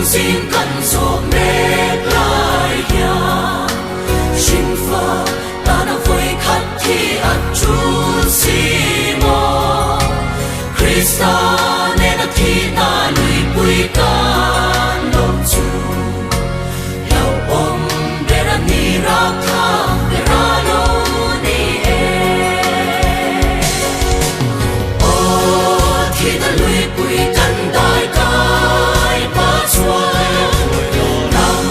xin cần số nét lại nhà sinh phật ta đã vui khát khi ăn chút xì mò Christa nên là khi ta lùi bụi ca lòng chú lâu ôm để ra ni ra tha để ra lâu đi e ô khi ta lùi bụi căn đại cái ba chuối nằm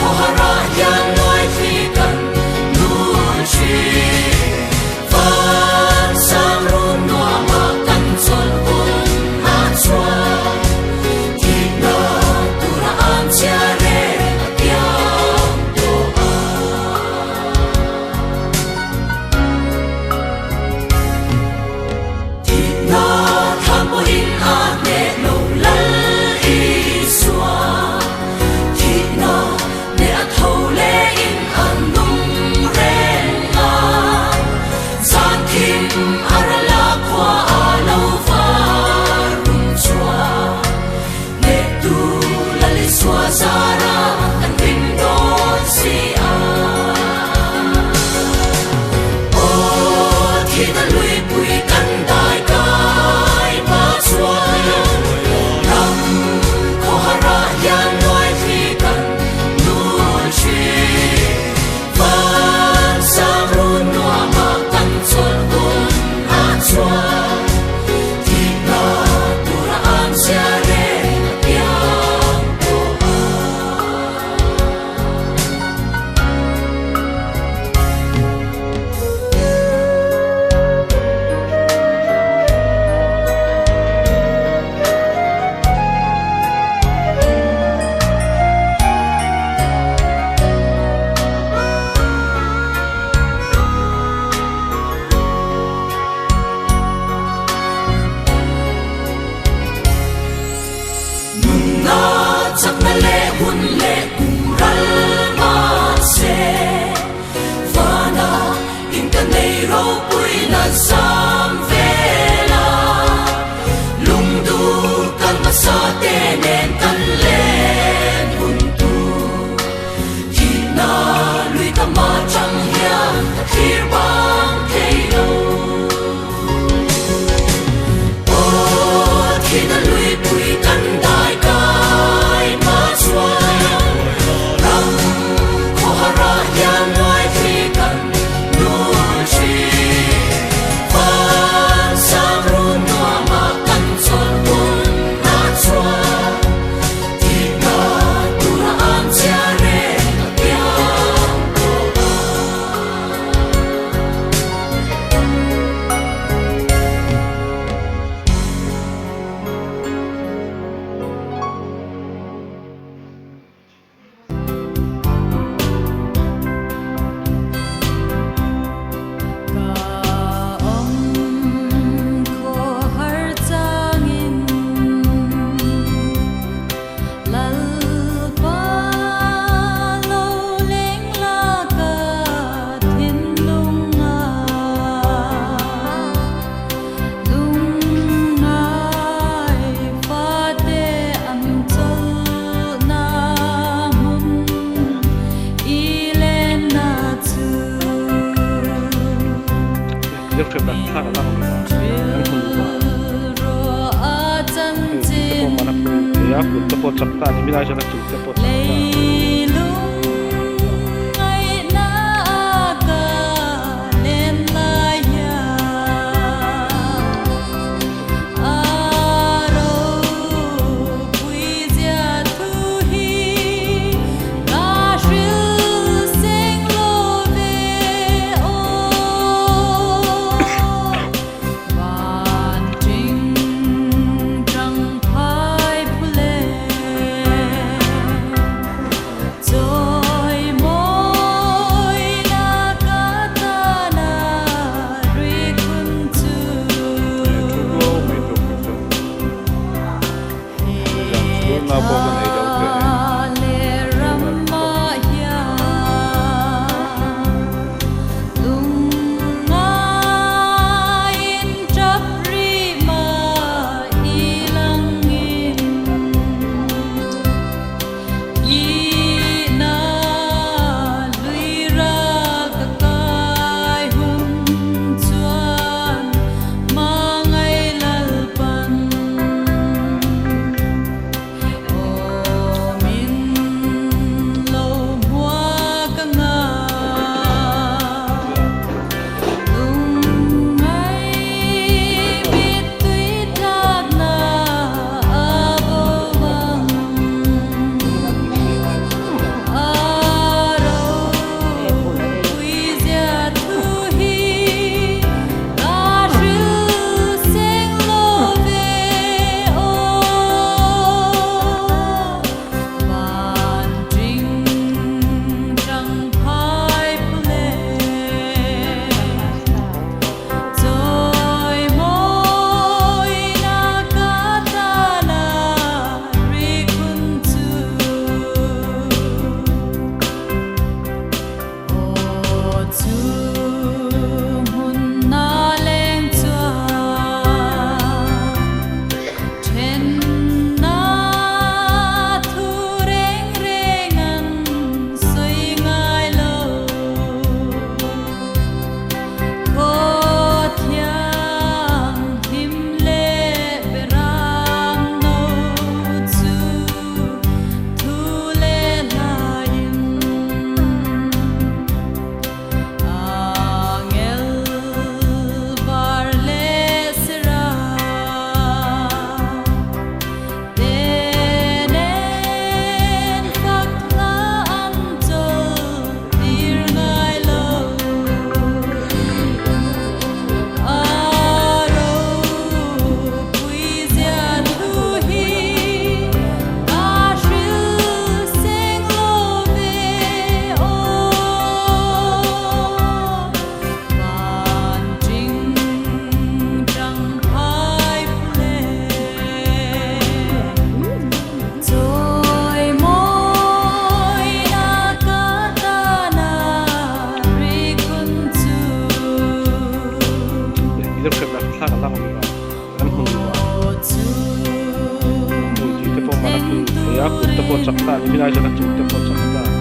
khó hara yan nói khi cần nuôi chi van sang run noa ma căn chuan hun ma chuan thì na tu ra an chia re tiang to thì na tham bo in a ne lo lal i xua thì na ne a thâu le in an nung ren nga san kim arala kwa a lo va rung chua ne tu la le xua zara an vinh don si a ô thì ta lùi bụi căn đại cái ba chuối nằm khó hara yan nói khi cần nuôi chi van sang run noa ma căn chuan hun ma chuan thì na tu ra an chia re tiang to na chắc na le hun le cùng ral ma se và na in ka nei ro pui na sam ve la lung du kan ma sa te nen kan len hun tu thì na lui ka ma chang hian thir bang thei lo ô thì na lui pui kan dai cái ma chuan nằm khó hara yan nói khi cần nuôi chi van sang run noa ma căn chuan hun ma chuan thì na tu ra an chia re tiang to 이렇게 딱 살아나가는 거야. Ya, untuk pocok tadi bila saya nak cerita pocok. sang hùng kan hun wa ji te po mana pu ya ku te po chakta ni mina jana chu te po chakta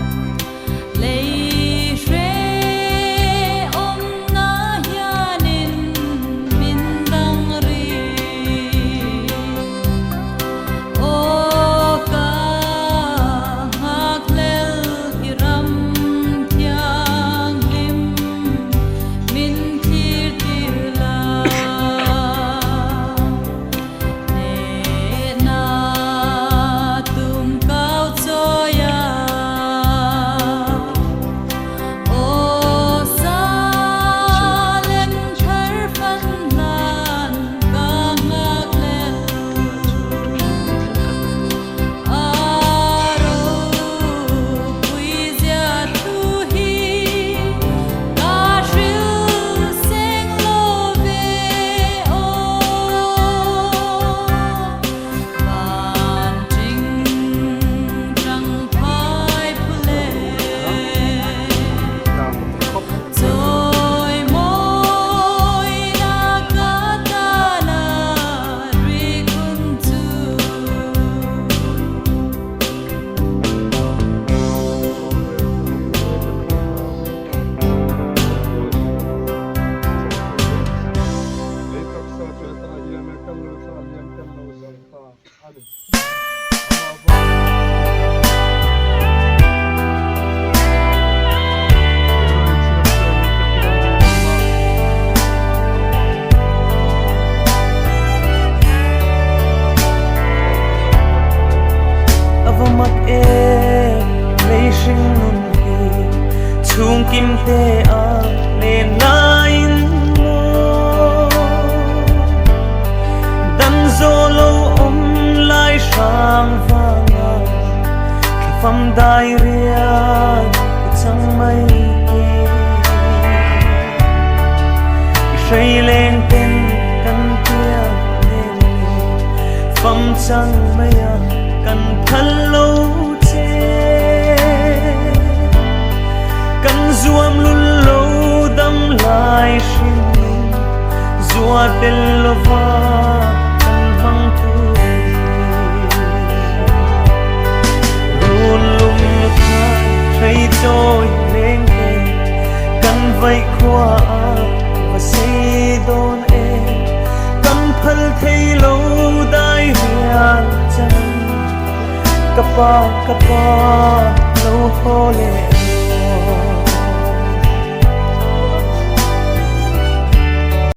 chung kim te a le nain mo dan zo lo om lai sang vanga ke fam dai ria chang mai ke shei leng ten kan tia le fam chang mai a kan thal lo zuam lul lo dam lai shin zua tel lova kan hang tu run lum khai thei trôi lên ke kan vai khwa và sei don e kan phal thei lo dai hian chan kapa lo hole